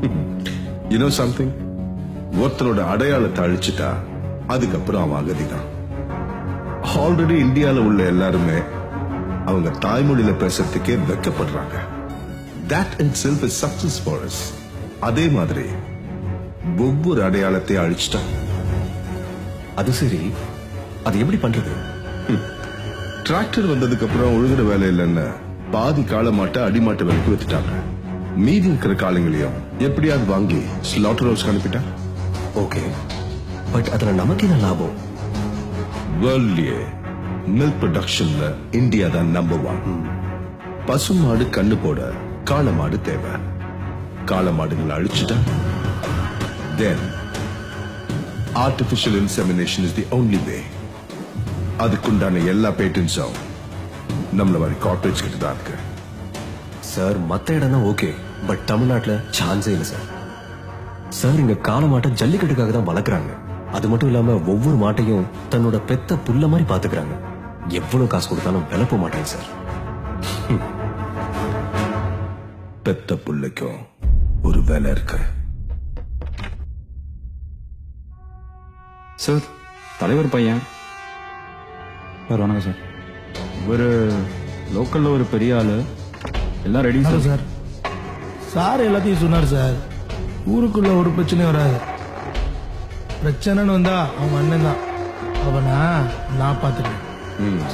You know something? ஒருத்தனோட அடையாளத்தை அழிச்சிட்டா அதுக்கப்புறம் அவன் அகதிதான். ஆல்ரெடி இந்தியால உள்ள எல்லாருமே அவங்க தாய்மொழியில பேசுறதுக்கே வெக்கப்படுறாங்க. That itself is success for us. அதே மாதிரி ஒவ்வொரு அடையாளத்தை அழிச்சிட்டா. அது சரி, அது எப்படி பண்றது? டிராக்டர் வந்ததுக்கு அப்புறம் ஒழுங்குற வேலை இல்லைன்னு பாதி காலமாட்ட அடிமாட்ட விலைக்கு வித்துட்டாங்க. மீதி இருக்கிற காலங்களையும் எப்படியாவது வாங்கி ஸ்லாட்டர் ஹவுஸ்க்கு அனுப்பிட்டா. ஓகே, பட் அதுல நமக்கு என்ன லாபம்? வேர்ல்ட்லயே மில்க் ப்ரொடக்ஷன்ல இந்தியா தான் நம்பர் 1. பசுமாடு கண்ணு போட காளமாடு தேவை. காளமாடுகளை அழிச்சுட்டா then artificial insemination is the only way. அதுக்குண்டான எல்லா பேட்டன்ஸும் நம்மள மாதிரி கார்ப்பரேட்ஸ் கிட்ட தான் இருக்கு. சார், மத்த இடம்னா ஓகே, பட் தமிழ்நாட்டுல சான்ஸே இல்லை சார். சார், இங்க காளை மாட்டை ஜல்லிக்கட்டுக்காக தான் வளர்க்குறாங்க. அது மட்டும் இல்லாம ஒவ்வொரு மாட்டையும் தன்னோட பெத்த புல்ல மாதிரி பாத்துக்கிறாங்க. எவ்வளவு காசு கொடுத்தாலும் விளப்ப மாட்டாங்க சார். பெத்த புள்ளைக்கும் ஒரு வேலை இருக்கு. சார், தலைவர் பையன் சார். வணக்கம் சார். ஒரு லோக்கல்ல ஒரு பெரிய ஆளு, எல்லாம் ரெடி சார். சார் சார் எல்லாத்தையும் சொன்னார் சார். ஊருக்குள்ள ஒரு பிரச்சனையும் வராது. பிரச்சனைன்னு வந்தா அவங்க அண்ணன் தான், அவனா நான் பார்த்துக்கிறேன்.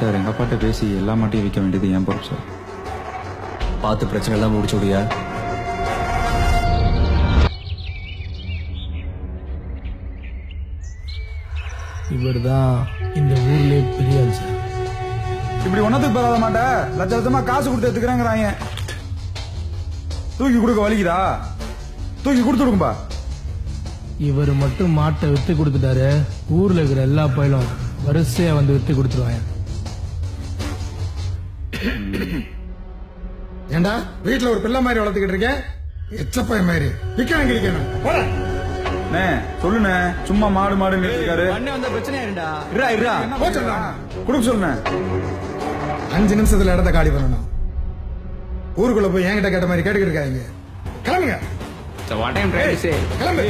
சார், எங்க அப்பாட்ட பேசி எல்லா மாட்டையும் விற்க வேண்டியது என் பொறுப்பு சார். பார்த்து பிரச்சனை எல்லாம் முடிச்சு விடியா. இவர் தான் இந்த ஊர்லயே பெரிய ஆள் சார். இப்படி ஒன்னத்துக்கு பரவாத மாட்ட, லட்ச லட்சமா காசு கொடுத்து எடுத்துக்கிறேங்கிறாங்க. தூக்கி கொடுக்க வலிக்குதா? தூக்கி கொடுத்துடுங்கப்பா. இவர் மட்டும் மாட்டை வித்து கொடுத்துட்டாரு, ஊர்ல இருக்கிற எல்லா பயிலும் வரிசையா வந்து வித்து கொடுத்துருவாங்க. ஏண்டா வீட்டுல ஒரு பிள்ளை மாதிரி வளர்த்துக்கிட்டு இருக்கேன், எச்சப்பை மாதிரி விக்கணும் கிழிக்கணும். சொல்லுண்ணே, சும்மா மாடு மாடுன்னு இருக்காரு. கொடுக்க சொல்லுண்ணே. 5 நிமிஷத்துல இடத்த காலி பண்ணணும். ஊருக்குள்ள போய் என்கிட்ட கேட்ட மாதிரி கேட்டுக்கிட்டு இருக்காங்க. கிளம்புங்க. கிளம்பு.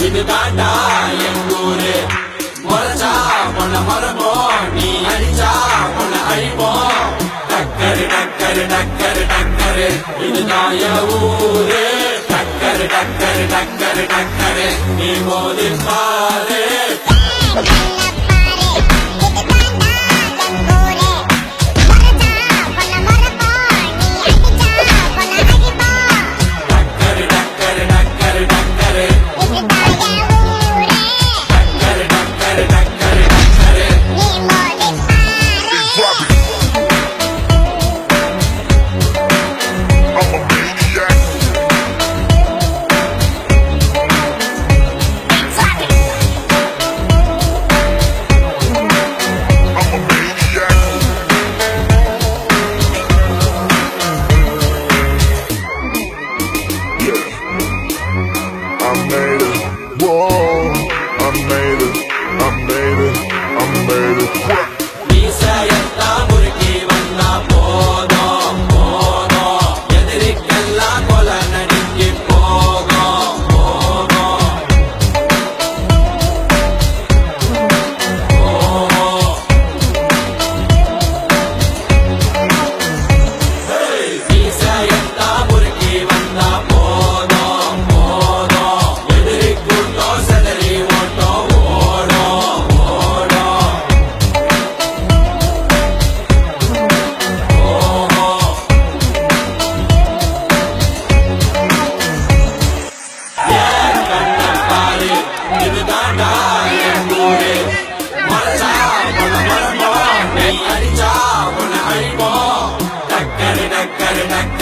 இது தாண்டா என் ஊரு. முறைச்சா பொண்ண மரபோம், நீ அடிச்சா பொண்ண அழிப்போம். டக்கரு டக்கரு டக்கரு டக்கரு இதுதான் என் ஊரு. டக்கரு டக்கரு டக்கரு டக்கரு நீ மோதி பாரு.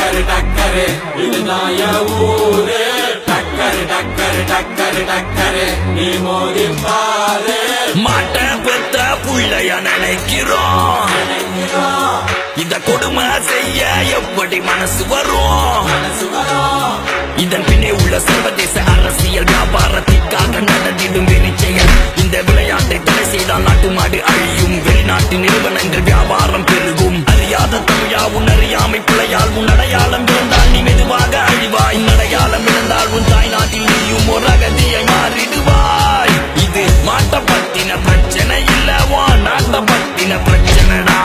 டக்கரு டக்கரு இதுதான் என் ஊரு டக்கரு டக்கரு டக்கரு டக்கரு நீ மோதி பாரு மாட்ட பெத்த புள்ளைய நினைக்கிறோம் இந்த கொடுமை செய்ய எப்படி மனசு வரும் இதன் பின்னே உள்ள சர்வதேச அரசியல் வியாபாரத்திற்காக நடந்திடும் வெறிச்செயல் இந்த விளையாட்டை தடை செய்தால் நாட்டு மாடு அழியும் வெளிநாட்டு நிறுவனங்கள் வியாபாரம் பெருகும் அறியாத தமிழா உன் அறியாமை பிள்ளையால் உன் அடையாளம் இருந்தால் நீ மெதுவாக அழிவாய் அடையாளம் இழந்தால் உன் தாய் நாட்டில் நீயும் ஒரு அகதியை மாறிடுவாய் இது மாட்ட பத்தின பிரச்சனை இல்லவோ நாட்ட பத்தின பிரச்சனைடா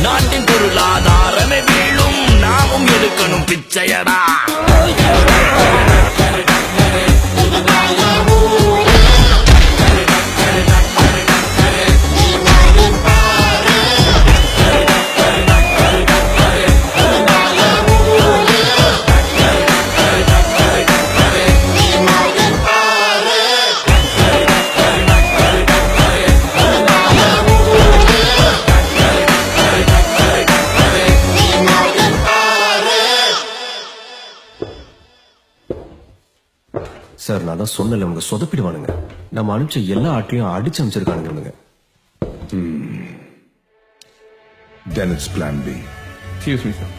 நாட்டின் பொருளாதாரமே வீழும் நாமும் எடுக்கணும் பிச்சையடா சார் நான் தான் சொன்னல உங்க சொதப்பிடுவானுங்க நம்ம அனுப்பிச்ச எல்லா ஆட்டையும் அடிச்சு அமைச்சிருக்கானுங்க Then it's plan B. Excuse me sir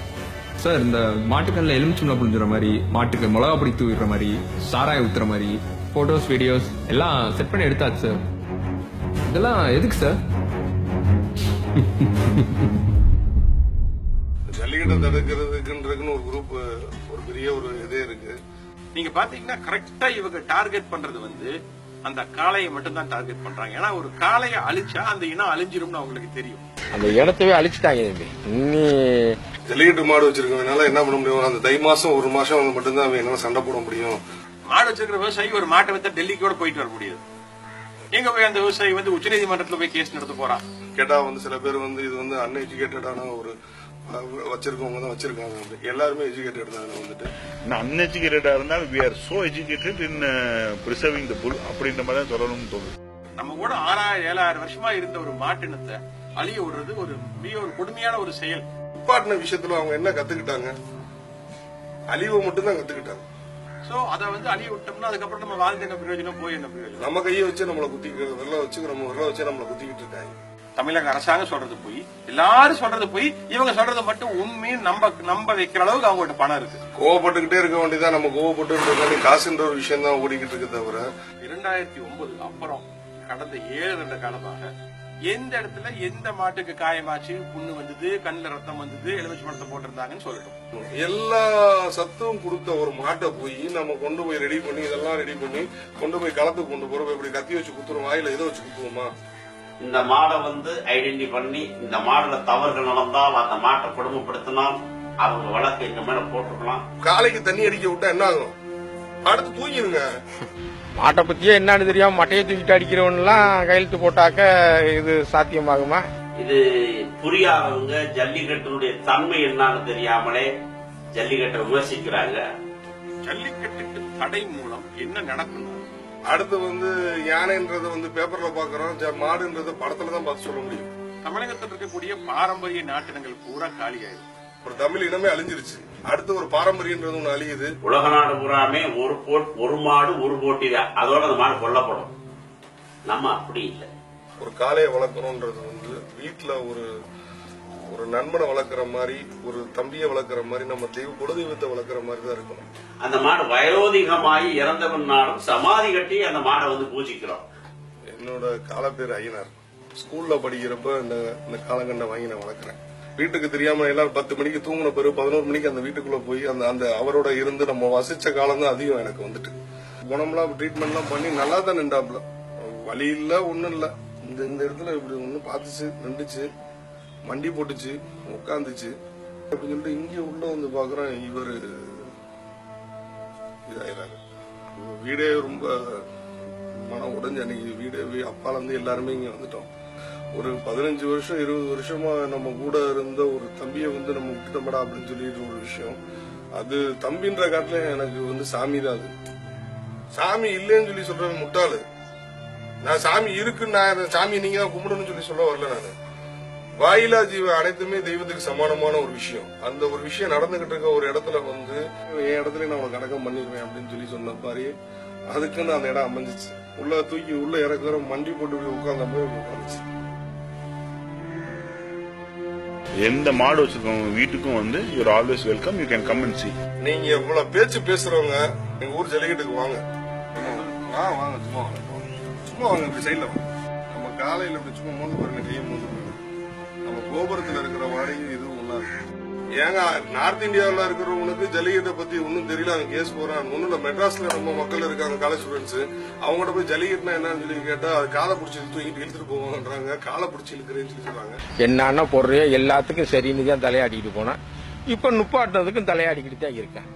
sir இந்த மாட்டுக்கல்ல எலுமிச்சம்பழம் புழிஞ்சுற மாதிரி மாட்டுக்கு மிளகா பொடி தூவிடுற மாதிரி சாராய ஊத்துற மாதிரி போட்டோஸ் வீடியோஸ் எல்லாம் செட் பண்ணி எடுத்தாச்சு சார் இதெல்லாம் எதுக்கு சார் ஜல்லிக்கட்டை தடுக்கிறதுக்குன்றதுக்குன்னு ஒரு குரூப் ஒரு பெரிய ஒரு இதே இருக்கு. நீங்க பாத்தீங்கன்னா கரெக்டா இவங்க டார்கெட் பண்றது வந்து அந்த காளையை மட்டும் தான் டார்கெட் பண்றாங்க. ஏன்னா ஒரு காளையை அழிச்சா அந்த இனம் அழிஞ்சிரும்னு அவங்களுக்கு தெரியும். அந்த இடத்தவே அழிச்சிட்டாங்க. இன்னி ஜல்லிக்கட்டு மாடு வச்சிருக்கவனால என்ன பண்ண முடியும்? அந்த தை மாசம் ஒரு மாசம் வந்து மட்டும்தான் அவன் என்ன சண்டை போட முடியும். மாடு வச்சிருக்கிற விவசாயி ஒரு மாட்டை வித்தா டெல்லிக்கு கூட போயிட்டு வர முடியாது. எங்க போய் அந்த விவசாயி வந்து உச்சநீதிமன்றத்துல போய் கேஸ் நடத்த போறான். கேட்டா வந்து சில பேர் வந்து இது வந்து அன்எஜுகேட்டடான ஒரு வச்சிருக்கவங்க தான் வச்சிருக்காங்க. எல்லாருமே எஜுகேட்டட் தான் வந்துட்டு. அன்எஜுகேட்டடா இருந்தால் we are so educated in preserving the bull அப்படின்ற மாதிரி தான் சொல்லணும்னு தோணுது. நம்ம கூட 6000-7000 வருஷமா இருந்த ஒரு மாட்டினத்தை அழிய விடுறது ஒரு மிக ஒரு கொடுமையான ஒரு செயல். உட்பாட்டின விஷயத்துல அவங்க என்ன கத்துக்கிட்டாங்க? அழிவை மட்டும் தான் கத்துக்கிட்டாங்க. சோ அத வந்து அழிய விட்டோம்னா அதுக்கப்புறம் நம்ம வாழ்ந்து என்ன பிரயோஜனம், போய் என்ன பிரயோஜனம்? நம்ம கையை வச்சு நம்மளை குத்திக்கிட்டு வெள்ளம் வச்சு நம்ம வெள்ளம் வச்சு நம்மளை குத்திக்கிட்டு இருக்காங்க. தமிழக அரசாங்கம் சொல்றது போய், எல்லாரும் சொல்றது போய், இவங்க சொல்றது மட்டும் உண்மையும் நம்ப வைக்கிற அளவுக்கு அவங்ககிட்ட பணம் இருக்கு. கோவப்பட்டுக்கிட்டே இருக்க வேண்டியதான். நம்ம கோவப்பட்டு காசுன்ற ஒரு விஷயம் தான் ஓடிக்கிட்டு இருக்கு தவிர 2009 அப்புறம் கடந்த 7 வருட காலமாக எந்த இடத்துல எந்த மாட்டுக்கு காயமாச்சு, புண்ணு வந்தது, கண்ணுல ரத்தம் வந்தது, எலுமிச்சை பழத்தை போட்டிருந்தாங்கன்னு சொல்லட்டும். எல்லா சத்தும் கொடுத்த ஒரு மாட்டை போய் நம்ம கொண்டு போய் ரெடி பண்ணி இதெல்லாம் ரெடி பண்ணி கொண்டு போய் களத்துக்கு கொண்டு போறோம். இப்படி கத்தி வச்சு குத்துறோம், வாயில இதை வச்சு குத்துவோமா? இந்த மாடை வந்து ஐடென்டி பண்ணி இந்த மாடுல தவறுகள் நடந்தால் அந்த மாட்டை கொடுமைப்படுத்தினால் அவங்க வழக்கு எங்க மேல போட்டுக்கலாம். காலைக்கு தண்ணி அடிக்க விட்டா என்ன ஆகும்? அடுத்து தூங்கிடுங்க. மாட்டை பத்தியே என்னன்னு தெரியாம மட்டையை தூக்கிட்டு அடிக்கிறவன்லாம் கையெழுத்து போட்டாக்க இது சாத்தியமாகுமா? இது புரியாதவங்க ஜல்லிக்கட்டினுடைய தன்மை என்னன்னு தெரியாமலே ஜல்லிக்கட்டை விமர்சிக்கிறாங்க. ஜல்லிக்கட்டுக்கு தடை மூலம் என்ன நடக்கும்? அடுத்து வந்து யானைன்றத வந்து பேப்பர்ல பாக்குறோம், மாடுன்றத படத்துல தான் பார்த்து சொல்ல முடியும். தமிழகத்தில் இருக்கக்கூடிய பாரம்பரிய நாட்டினங்கள் பூரா காலியாயிரும். ஒரு தமிழ் இனமே அழிஞ்சிருச்சு. அடுத்து ஒரு பாரம்பரியன்றது ஒண்ணு அழியுது. உலக நாடு பூராமே ஒரு மாடு ஒரு போட்டி தான், அதோட அந்த மாடு கொல்லப்படும். நம்ம அப்படி இல்லை. ஒரு காளையை வளர்க்கணும்ன்றது வந்து வீட்டுல ஒரு நண்பனை வளர்க்குற மாதிரி, ஒரு தம்பியை வளர்க்குற மாதிரி, நம்ம குலதெய்வத்தை வளர்க்குற மாதிரி தான் இருக்கணும். அந்த மாடு வயோதிகமாகி இறந்தவன் நாடும் சமாதி கட்டி அந்த மாடை வந்து பூஜிக்கிறோம். என்னோட கால பேர் ஐயனார். ஸ்கூல்ல படிக்கிறப்ப இந்த காலங்கண்டை வாங்கி நான் வளர்க்குறேன். வீட்டுக்கு தெரியாம எல்லாரும் 10 மணிக்கு தூங்கின பிறகு 11 மணிக்கு அந்த வீட்டுக்குள்ள போய் அந்த அவரோட இருந்து நம்ம வசிச்ச காலம் தான் அதிகம் எனக்கு வந்துட்டு. குணம்லாம் ட்ரீட்மெண்ட்லாம் பண்ணி நல்லா தான் நின்றாப்ல. வலி இல்ல, ஒண்ணும் இல்ல. இந்த இடத்துல இப்படி ஒண்ணு பாத்துச்சு, நின்றுச்சு, மண்டி போட்டுச்சு, உட்காந்துச்சு அப்படின்னு சொல்லிட்டு இங்க உள்ள வந்து பாக்குறேன் இவரு இதாயிராரு. வீடே ரொம்ப மனம் உடைஞ்சு அன்னைக்கு வீடு அப்பால இருந்து எல்லாருமே இங்க வந்துட்டோம். ஒரு 15 வருஷம் 20 வருஷமா நம்ம கூட இருந்த ஒரு தம்பியை வந்து நம்ம விட்டுட்டோம்டா அப்படின்னு சொல்லிட்டு ஒரு விஷயம். அது தம்பின்ற காட்டுல எனக்கு வந்து சாமி தான். அது சாமி இல்லைன்னு சொல்லி சொல்றேன் முட்டாளு. நான் சாமி இருக்குன்னு நான் சாமி நீங்க தான் கும்பிடணும்னு சொல்லி சொல்ல வரல. நான் வாயிலா ஜீவ அனைத்துமே தெய்வத்துக்கு சமானமான ஒரு விஷயம். அந்த ஒரு விஷயம் நடந்துகிட்டு இருக்க ஒரு இடத்துல வந்து என் இடத்துல நான் உனக்கு அடக்கம் பண்ணிடுவேன் அப்படின்னு சொல்லி சொன்ன பாரு, அதுக்குன்னு அந்த இடம் அமைஞ்சிச்சு. உள்ள தூக்கி உள்ள இறக்குற மண்டி போட்டு உட்கார்ந்த போய் உட்காந்துச்சு. எந்த மாடு வச்சிருக்கவங்க வீட்டுக்கும் வந்து you are always welcome, you can come and see. நீங்க இவ்வளவு பேச்சு பேசுறவங்க எங்க ஊர் ஜல்லிக்கட்டுக்கு வாங்க. வாங்க சும்மா வாங்க, சும்மா வாங்க, இப்படி சைட்ல வாங்க. நம்ம காலையில இப்படி சும்மா மூந்து பாருங்க, கையை மூந்து பாருங்க. நம்ம கோபுரத்துல இருக்கிற மாதிரி இதுவும் ஒண்ணா இருக்கு. ஏங்க நார்த் இந்தியாவில் இருக்கிறவங்களுக்கு ஜல்லிக்கட்டை பத்தி ஒன்னும் தெரியல, அவங்க கேஸ் போறான். ஒன்னும் மெட்ராஸ்ல நம்ம மக்கள் இருக்காங்க, காலேஜ் ஸ்டூடெண்ட்ஸ். அவங்ககிட்ட போய் ஜல்லிக்கட்டுனா என்னன்னு சொல்லி கேட்டா அது காலை பிடிச்சி தூக்கிட்டு இழுத்துட்டு போவாங்கன்றாங்க. காலை பிடிச்சி இழுக்கிறேன்னு சொல்லி சொல்றாங்க. என்னன்னா போடுறியோ எல்லாத்துக்கும் சரின்னு தான் தலையாடிக்கிட்டு போனேன். இப்ப நுப்பாட்டுறதுக்கும் தலையாடிக்கிட்டு தான் இருக்கேன்.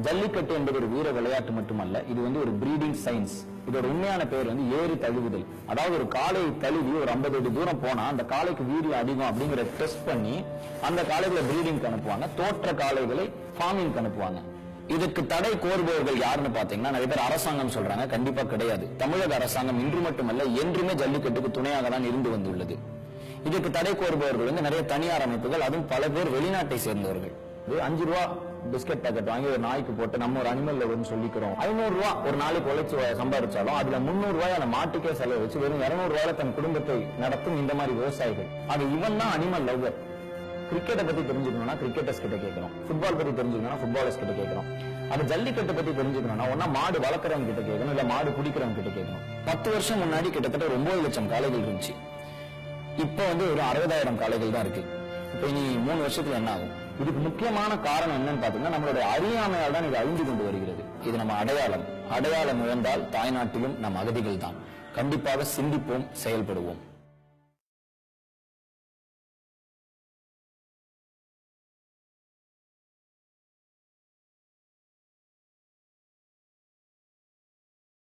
ஜல்லிக்கட்டு என்பது ஒரு வீர விளையாட்டு மட்டுமல்ல, இது வந்து ஒரு பிரீடிங் சயின்ஸ். இதோட உண்மையான பேர் வந்து ஏறு தழுவுதல். அதாவது ஒரு காளை தழுவி ஒரு 50 அடி தூரம் போனா அந்த காளைக்கு வீரியம் அதிகம் அப்படிங்கிற டெஸ்ட் பண்ணி அந்த காளைகளை பிரீடிங் அனுப்புவாங்க, தோற்ற காளைகளை ஃபார்மிங் அனுப்புவாங்க. இதுக்கு தடை கோருபவர்கள் யாருன்னு பாத்தீங்கன்னா நிறைய பேர் அரசாங்கம் சொல்றாங்க, கண்டிப்பா கிடையாது. தமிழக அரசாங்கம் இன்று மட்டுமல்ல என்றுமே ஜல்லிக்கட்டுக்கு துணையாக தான் இருந்து வந்துள்ளது. இதுக்கு தடை கோருபவர்கள் வந்து நிறைய தனியார் அமைப்புகள், அதுவும் பல பேர் வெளிநாட்டை சேர்ந்தவர்கள். 5 ரூபா பிஸ்கட் பேக்கெட் வாங்கி ஒரு நாய்க்கு போட்டு நம்ம ஒரு அனிமல் லவர்னு சொல்லிக்கிறோம். 500 ரூபா ஒரு நாளைக்கு உழைச்சு சம்பாதிச்சாலும் அதுல 300 ரூபாய் அந்த மாட்டுக்கே செலவு வச்சு வெறும் 200 ரூபாயில தன் குடும்பத்தை நடத்தும் இந்த மாதிரி விவசாயிகள். அது இவன் தான் அனிமல் லவர். கிரிக்கெட்டை பத்தி தெரிஞ்சுக்கணும்னா கிரிக்கெட்டர்ஸ் கிட்ட கேட்கணும், ஃபுட்பால் பத்தி தெரிஞ்சுக்கணும்னா ஃபுட்பாலர்ஸ் கிட்ட கேட்கணும். அது ஜல்லிக்கட்டை பத்தி தெரிஞ்சுக்கணும்னா ஒன்னா மாடு வளர்க்குறவங்க கிட்ட கேட்கணும், இல்ல மாடு பிடிக்கிறவங்க கிட்ட கேட்கணும். 10 வருஷம் முன்னாடி கிட்டத்தட்ட ஒரு 9 லட்சம் காளைகள் இருந்துச்சு. இப்ப வந்து ஒரு 60,000 காளைகள் தான் இருக்கு. இப்ப இனி 3 வருஷத்துல என்ன ஆகும்? இதுக்கு முக்கியமான காரணம் என்னன்னு பாத்தீங்கன்னா நம்மளுடைய அறியாமையால் தான் இது அழிந்து கொண்டு வருகிறது. இது நம்ம அடையாளம் இழந்தால் தாய்நாட்டிலும் நம் அகதிகள் தான். கண்டிப்பாக சிந்திப்போம், செயல்படுவோம்.